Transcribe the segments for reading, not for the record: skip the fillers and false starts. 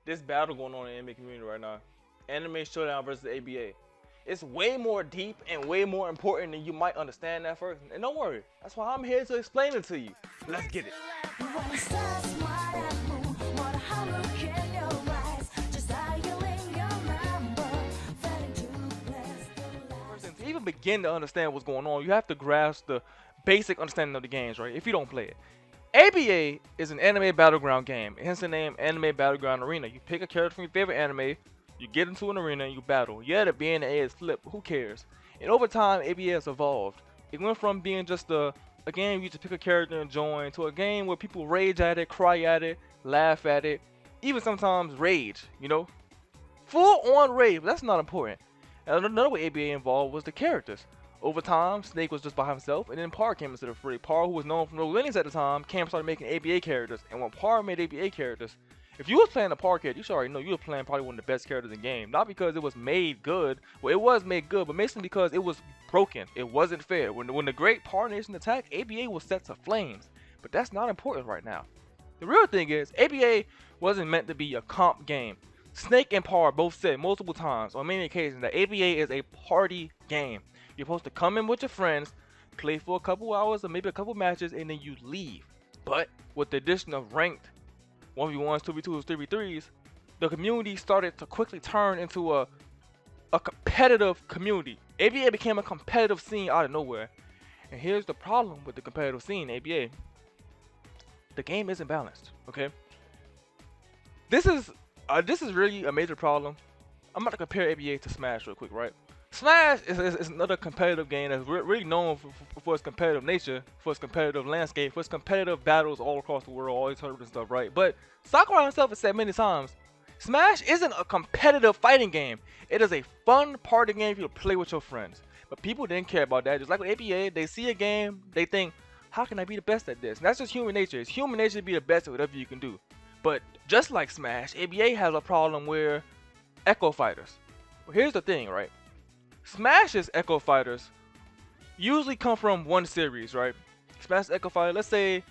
this battle going on in the anime community right now. Anime Showdown versus ABA. It's way more deep and way more important than you might understand at first. And don't worry, that's why I'm here to explain it to you. Let's get it. First, to even begin to understand what's going on, you have to grasp the basic understanding of the games, right? If you don't play it. ABA is an anime battleground game, hence the name Anime Battleground Arena. You pick a character from your favorite anime, you get into an arena, and you battle. Yeah, the B and the A is flipped, who cares? And over time, ABA has evolved. It went from being just a game you just pick a character and join to a game where people rage at it, cry at it, laugh at it, even sometimes rage, you know? Full on rage, but that's not important. And another way ABA involved was the characters. Over time, Snake was just by himself, and then Par came into the fray. Par, who was known for no lineage at the time, came and started making ABA characters. And when Par made ABA characters, if you was playing a Par character, you should already know you were playing probably one of the best characters in the game. Not because it was made good, well, it was made good, but mainly because it was broken. It wasn't fair. When the great Par Nation attacked, ABA was set to flames. But that's not important right now. The real thing is, ABA wasn't meant to be a comp game. Snake and Par both said multiple times on many occasions that ABA is a party game. You're supposed to come in with your friends, play for a couple hours or maybe a couple matches, and then you leave. But with the addition of ranked 1v1s, 2v2s, 3v3s, the community started to quickly turn into a competitive community. ABA became a competitive scene out of nowhere. And here's the problem with the competitive scene, ABA. The game isn't balanced, okay? This is really a major problem. I'm about to compare ABA to Smash real quick, right? Smash is another competitive game that's really known for its competitive nature, for its competitive landscape, for its competitive battles all across the world, all these tournaments and stuff, right? But Sakurai himself has said many times, Smash isn't a competitive fighting game. It is a fun party game for you to play with your friends. But people didn't care about that. Just like with ABA, they see a game, they think, how can I be the best at this? And that's just human nature. It's human nature to be the best at whatever you can do. But just like Smash, ABA has a problem where Echo Fighters. Well, here's the thing, right? Smash's Echo Fighters usually come from one series, right? Smash Echo Fighter, let's say,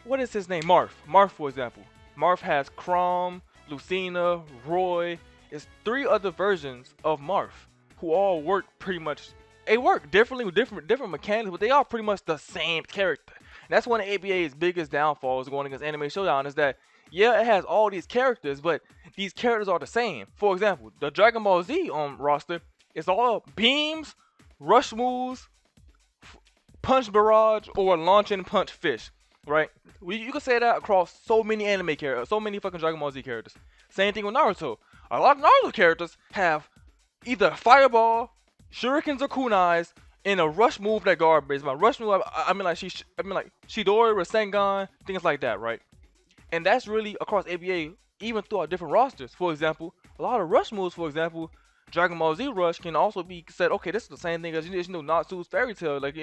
what is his name? Marth. Marth, for example. Marth has Chrom, Lucina, Roy. It's 3 other versions of Marth who all work pretty much. They work differently with different mechanics, but they are pretty much the same character. And that's one of ABA's biggest downfalls going against Anime Showdown is that, yeah, it has all these characters, but these characters are the same. For example, the Dragon Ball Z roster, it's all beams, rush moves, punch barrage, or launch and punch fish, right? You can say that across so many anime characters, so many fucking Dragon Ball Z characters. Same thing with Naruto. A lot of Naruto characters have either fireball, shurikens or kunais, and a rush move that garbage. By rush move, I mean like Chidori, Rasengan, things like that, right? And that's really across ABA, even throughout different rosters. For example, a lot of rush moves, for example, Dragon Ball Z Rush can also be said, okay, this is the same thing as Natsu's Fairy Tail. Like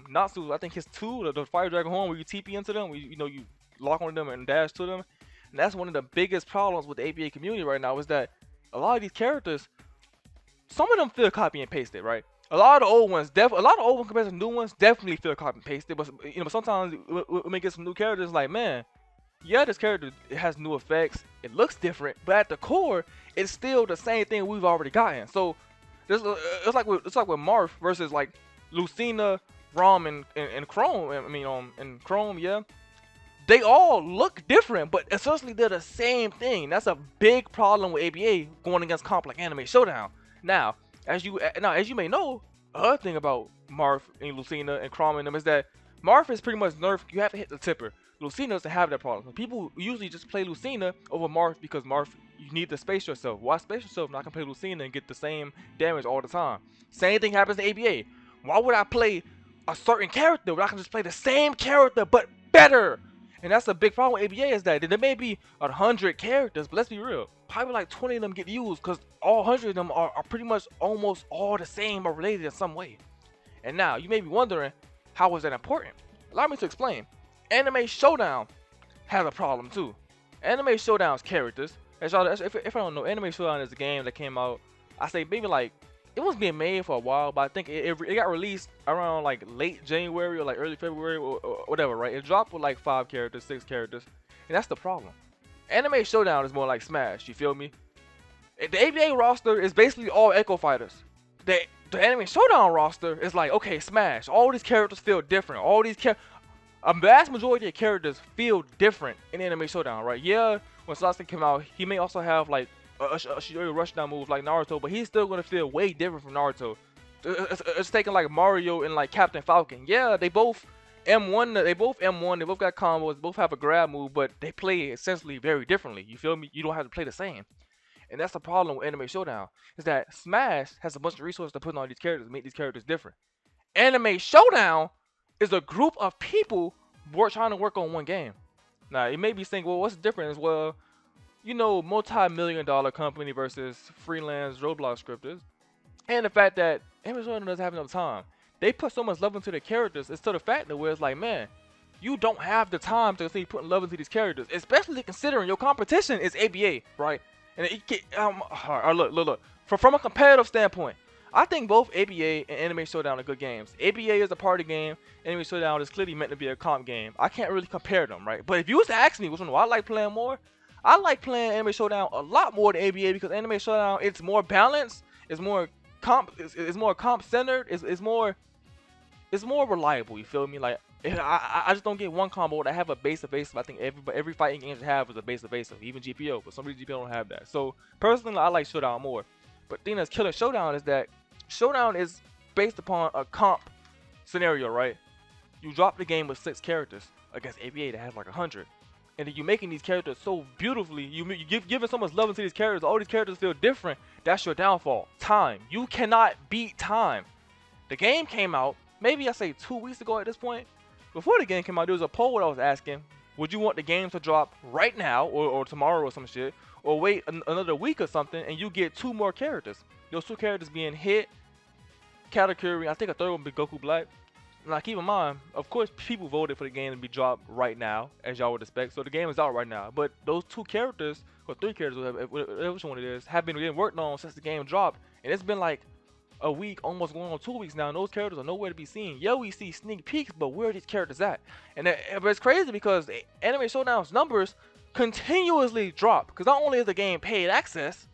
Natsu, I think his 2, the Fire Dragon Horn, where you TP into them, where you lock on them and dash to them. And that's one of the biggest problems with the ABA community right now is that a lot of these characters, some of them feel copy and pasted, right? A lot of the old ones, compared to new ones, definitely feel copy and pasted. But sometimes when we get some new characters, like, man, yeah, this character, it has new effects, it looks different, but at the core, it's still the same thing we've already gotten. So it's like with Marth versus like Lucina, Rom, and Chrom. And Chrom, yeah, they all look different, but essentially they're the same thing. That's a big problem with ABA going against comp like Anime Showdown. Now, as you may know, other thing about Marth and Lucina and Chrom and them is that Marth is pretty much nerfed. You have to hit the tipper. Lucina doesn't have that problem. People usually just play Lucina over Marth because Marth, you need to space yourself. Why space yourself? Not can play Lucina and get the same damage all the time. Same thing happens to ABA. Why would I play a certain character when I can just play the same character but better? And that's a big problem with ABA is that there may be 100 characters, but let's be real. Probably like 20 of them get used because all 100 of them are pretty much almost all the same or related in some way. And now, you may be wondering, how is that important? Allow me to explain. Anime Showdown has a problem too. Anime Showdown's characters, if I don't know, Anime Showdown is a game that came out, I say maybe like, it was being made for a while, but I think it got released around like late January or like early February or whatever, right? It dropped with like 5 characters, 6 characters, and that's the problem. Anime Showdown is more like Smash. You feel me? The ABA roster is basically all Echo Fighters. The the Anime Showdown roster is like, okay, Smash. All these characters feel different. All these a vast majority of characters feel different in Anime Showdown, right? Yeah, when Sasuke came out, he may also have like a rushdown move like Naruto, but he's still gonna feel way different from Naruto. It's taking like Mario and like Captain Falcon. Yeah, they both M1. They both M1. They both got combos. Both have a grab move, but they play essentially very differently. You feel me? You don't have to play the same. And that's the problem with Anime Showdown, is that Smash has a bunch of resources to put on these characters, make these characters different. Anime Showdown is a group of people trying to work on one game. Now, you may be saying, well, what's the difference? Well, you know, multi-million-dollar company versus freelance Roblox scripters. And the fact that Anime Showdown doesn't have enough time. They put so much love into their characters. It's to the fact that where it's like, man, you don't have the time to see putting love into these characters, especially considering your competition is ABA, right? And look. From a competitive standpoint, I think both ABA and Anime Showdown are good games. ABA is a party game. Anime Showdown is clearly meant to be a comp game. I can't really compare them, right? But if you was to ask me which one do I like playing more, I like playing Anime Showdown a lot more than ABA because Anime Showdown, it's more balanced, it's more comp centered, it's more reliable. You feel me? Like I just don't get one combo that have a base evasive. I think every fighting game should have is a base evasive, even GPO. But some of these GPO don't have that. So personally, I like Showdown more. But the thing that's killing Showdown is that Showdown is based upon a comp scenario, right? You drop the game with 6 characters against ABA that has like 100, and then you're making these characters so beautifully. You giving so much love into these characters. All these characters feel different. That's your downfall. Time. You cannot beat time. The game came out maybe I say 2 weeks ago at this point. Before the game came out, there was a poll that I was asking, would you want the game to drop right now or tomorrow or some shit, or wait another week or something and you get 2 more characters. Those 2 characters being Hit, Katakuri, I think a third one would be Goku Black. Now keep in mind, of course people voted for the game to be dropped right now, as y'all would expect, so the game is out right now. But those 2 characters, or 3 characters, which one it is, have been getting worked on since the game dropped, and it's been like a week, almost going on 2 weeks now, and those characters are nowhere to be seen. Yeah, we see sneak peeks, but where are these characters at? And but it's crazy because Anime Showdown's numbers continuously drop, because not only is the game paid access,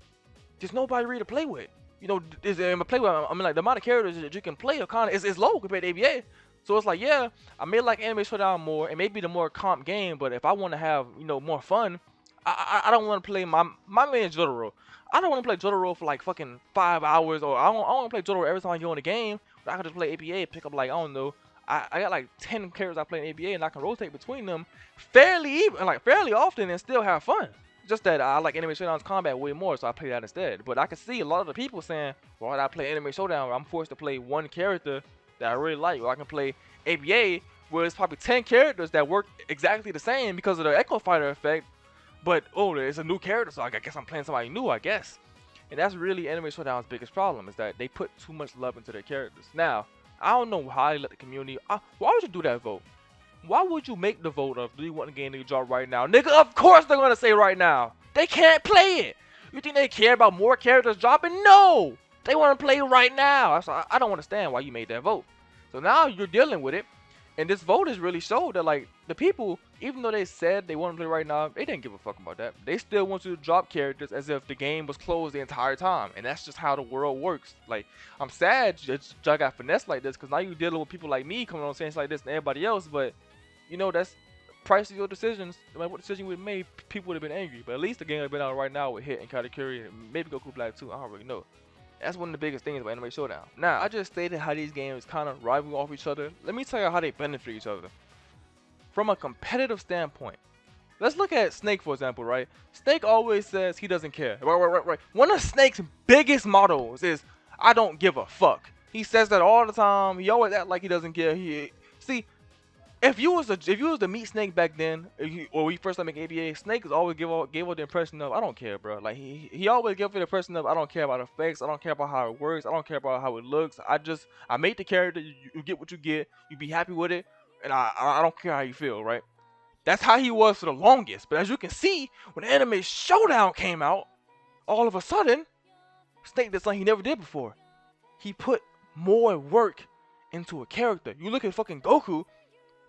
there's nobody really to play with. You know, I mean, like the amount of characters that you can play kind of is low compared to ABA. So it's like, yeah, I may like Anime Showdown more, and maybe the more comp game, but if I want to have, you know, more fun, I don't want to play my main Jotaro. I don't want to play Jotaro for like fucking 5 hours, or I don't want to play Jotaro every time I go in the game. But I can just play ABA, pick up like, I don't know, I got like 10 characters I play in ABA, and I can rotate between them fairly often and still have fun. Just that I like Anime Showdown's combat way more, so I play that instead. But I can see a lot of the people saying, why would I play Anime Showdown where I'm forced to play one character that I really like, or I can play ABA where it's probably 10 characters that work exactly the same because of the Echo Fighter effect. But, oh, it's a new character, so I guess I'm playing somebody new, I guess. And that's really Anime Showdown's biggest problem, is that they put too much love into their characters. Now, I don't know how they let the community... why would you do that vote? Why would you make the vote of, do you want the game to drop right now? Nigga, of course they're going to say right now. They can't play it. You think they care about more characters dropping? No! They want to play right now. So I don't understand why you made that vote. So now you're dealing with it. And this vote has really showed that, like, the people, even though they said they want to play right now, they didn't give a fuck about that. They still want you to drop characters as if the game was closed the entire time. And that's just how the world works. Like, I'm sad that y'all got finessed like this, because now you're dealing with people like me coming on saying like this and everybody else. But, you know, that's price of your decisions. No matter what decision you would have made, people would have been angry. But at least the game would have been out right now with Hit and Katakuri and maybe Goku Black too. I don't really know. That's one of the biggest things about Anime Showdown. Now, I just stated how these games kind of rival off each other. Let me tell you how they benefit each other. From a competitive standpoint, let's look at Snake, for example, right? Snake always says he doesn't care. Right. One of Snake's biggest mottos is, I don't give a fuck. He says that all the time. He always act like he doesn't care. See, if you was to meet Snake back then, or we first started making ABA, Snake always gave out the impression of, I don't care, bro. Like he always gave the impression of, I don't care about effects, I don't care about how it works, I don't care about how it looks. I make the character, you get what you get, you be happy with it, and I don't care how you feel, right? That's how he was for the longest. But as you can see, when Anime Showdown came out, all of a sudden, Snake did something he never did before. He put more work into a character. You look at fucking Goku.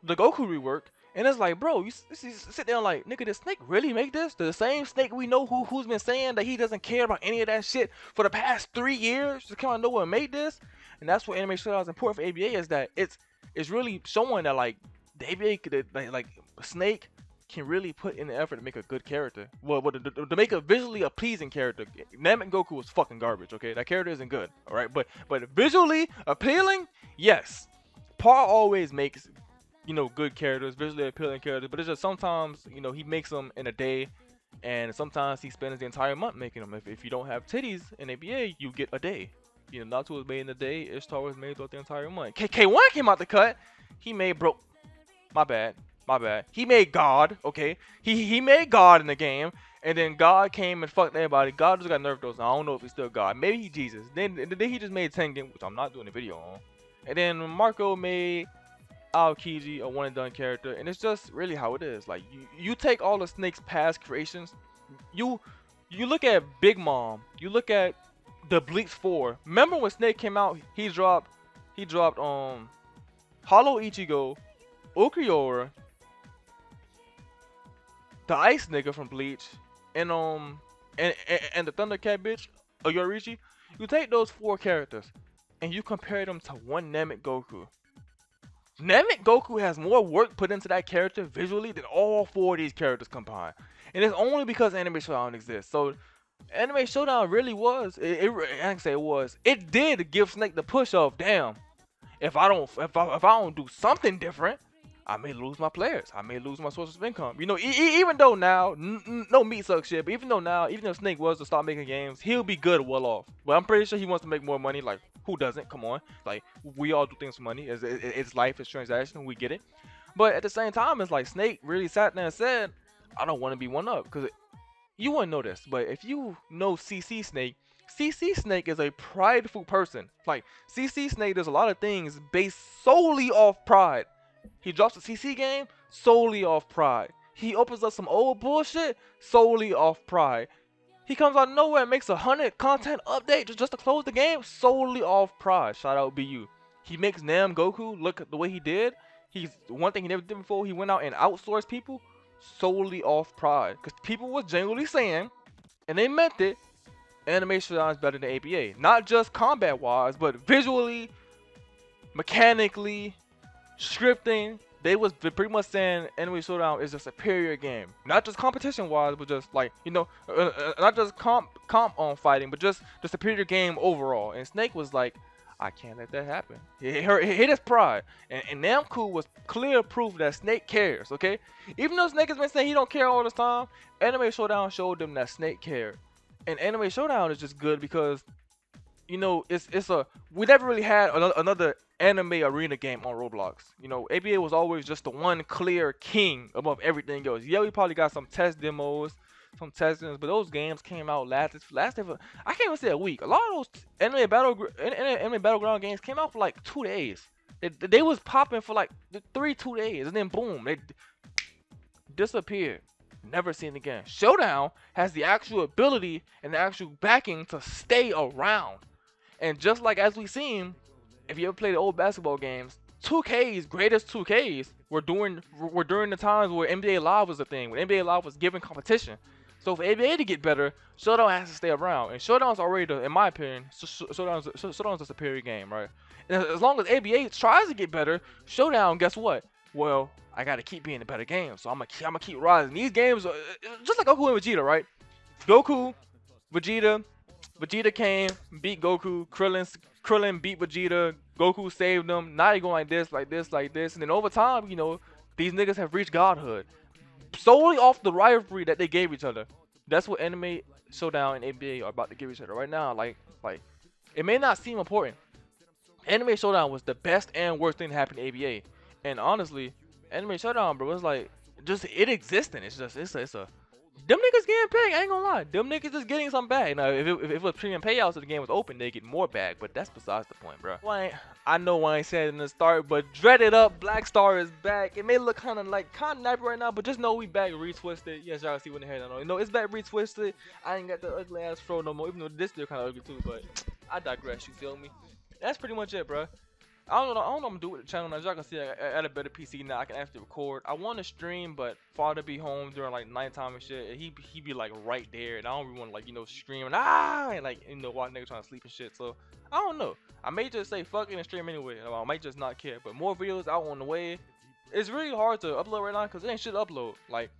The Goku rework, And it's like, bro, you sit there like, nigga, did Snake really make this? The same Snake we know who's been saying that he doesn't care about any of that shit for the past 3 years just come out of nowhere and made this? And that's what Anime Showdown is important for ABA, is that it's really showing that like the ABA could like Snake can really put in the effort to make a good character. Well, to make a visually a pleasing character. Namek Goku was fucking garbage, okay? That character isn't good, alright? But visually appealing, yes. Paul always makes, you know, good characters, visually appealing characters, but it's just sometimes, you know, he makes them in a day, and sometimes he spends the entire month making them. If you don't have titties in ABA, you get a day. You know, Naruto was made in a day, Ishtar was made throughout the entire month. K1 came out the cut, he made broke. My bad. He made God, okay? He made God in the game, and then God came and fucked everybody. God just got nerfed those. I don't know if he's still God. Maybe he's Jesus. Then he just made Tengen, which I'm not doing a video on. And then Marco made Aokiji, a one and done character, and it's just really how it is. Like you take all the Snake's past creations, you look at Big Mom, you look at the Bleach 4. Remember when Snake came out? He dropped Hollow Ichigo, Ulquiorra, the Ice nigga from Bleach, and the Thundercat bitch, Yorichi. You take those 4 characters and you compare them to one Namek Goku. Namek Goku has more work put into that character visually than all 4 of these characters combined. And it's only because Anime Showdown exists. So Anime Showdown really was, I can say it was, it did give Snake the push of, damn, if I don't do something different, I may lose my players. I may lose my sources of income. You know, even though now, no meat suck shit, but even though Snake was to stop making games, he'll be good well off. But I'm pretty sure he wants to make more money. Like, who doesn't? Come on. Like, we all do things for money. It's life, it's transaction. We get it. But at the same time, it's like Snake really sat there and said, I don't want to be one up. Because you wouldn't know this, but if you know CC Snake is a prideful person. Like, CC Snake does a lot of things based solely off pride. He drops a CC game solely off pride. He opens up some old bullshit solely off pride. He comes out of nowhere and makes 100 content update just to close the game solely off pride. Shout out BU. He makes Nam Goku look at the way he did. He's one thing he never did before. He went out and outsourced people solely off pride. Because people was genuinely saying, and they meant it, Anime Showdown is better than ABA. Not just combat wise, but visually, mechanically, scripting. They was pretty much saying Anime Showdown is a superior game. Not just competition wise, but just like, you know, not just comp on fighting, but just the superior game overall. And Snake was like, I can't let that happen. It hit his pride. And Namco was clear proof that Snake cares, okay? Even though Snake has been saying he don't care all this time, Anime Showdown showed them that Snake cared. And Anime Showdown is just good because, you know, we never really had another anime arena game on Roblox. You know, ABA was always just the one clear king above everything else. Yeah, we probably got some test demos, some testings, but those games came out lasted for, I can't even say a week. A lot of those anime battleground games came out for like 2 days. They was popping for like 2 days, and then boom, they disappeared. Never seen again. Showdown has the actual ability and the actual backing to stay around. And just like as we seen, if you ever played the old basketball games, 2K's greatest 2K's were during the times where NBA Live was a thing, when NBA Live was giving competition. So for ABA to get better, Showdown has to stay around. And Showdown's already, in my opinion, Showdown's a superior game, right? And as long as ABA tries to get better, Showdown, guess what? Well, I gotta keep being a better game, so I'm gonna keep rising. These games are just like Goku and Vegeta, right? Goku, Vegeta came, beat Goku. Krillin beat Vegeta. Goku saved them. Now they going like this, and then over time, you know, these niggas have reached godhood solely off the rivalry that they gave each other. That's what Anime Showdown and ABA are about to give each other right now. Like it may not seem important. Anime Showdown was the best and worst thing that happened to ABA. And honestly, Anime Showdown, bro, it's like just it existing. It's a them niggas getting paid. I ain't gonna lie, them niggas just getting some bag. Now, if it was premium payouts, if the game was open, they get more bag. But that's besides the point, bro. I know why I said it in the start, but dreaded up, Blackstar is back. It may look kind of nappy right now, but just know we back retwisted. Yes, y'all see when the hair don't know. You know, it's back retwisted. I ain't got the ugly ass fro no more, even though this still kind of ugly too. But I digress. You feel me? That's pretty much it, bro. I don't know what I'm gonna do with the channel. As y'all can see, I got a better PC now. I can actually record. I want to stream, but father be home during like nighttime and shit. And he be like right there, and I don't really want to like stream and like watch niggas trying to sleep and shit. So I don't know. I may just say fuck it and stream anyway. Or I might just not care. But more videos out on the way. It's really hard to upload right now because it ain't shit to upload. Like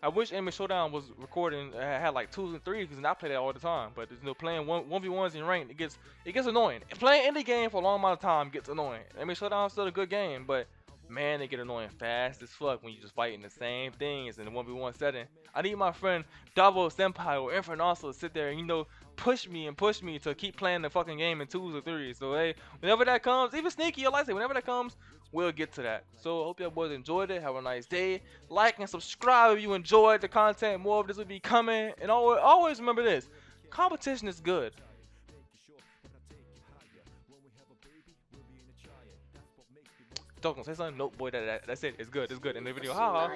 I wish Anime Showdown was recording had like 2s and 3s because I play that all the time. But playing 1v1s in ranked, it gets annoying. And playing any game for a long amount of time gets annoying. Anime Showdown's still a good game, but man, they get annoying fast as fuck when you just fighting the same things in the 1v1 setting. I need my friend Davo Senpai or Infernoso to sit there and push me to keep playing the fucking game in 2s or 3s. So hey, whenever that comes, even Sneaky or Lightsay, whenever that comes, we'll get to that. So I hope y'all boys enjoyed it. Have a nice day. Like and subscribe if you enjoyed the content. More of this will be coming. And always remember this: competition is good. Don't say something. Nope, boy. That's it. It's good. It's good. In the video, haha.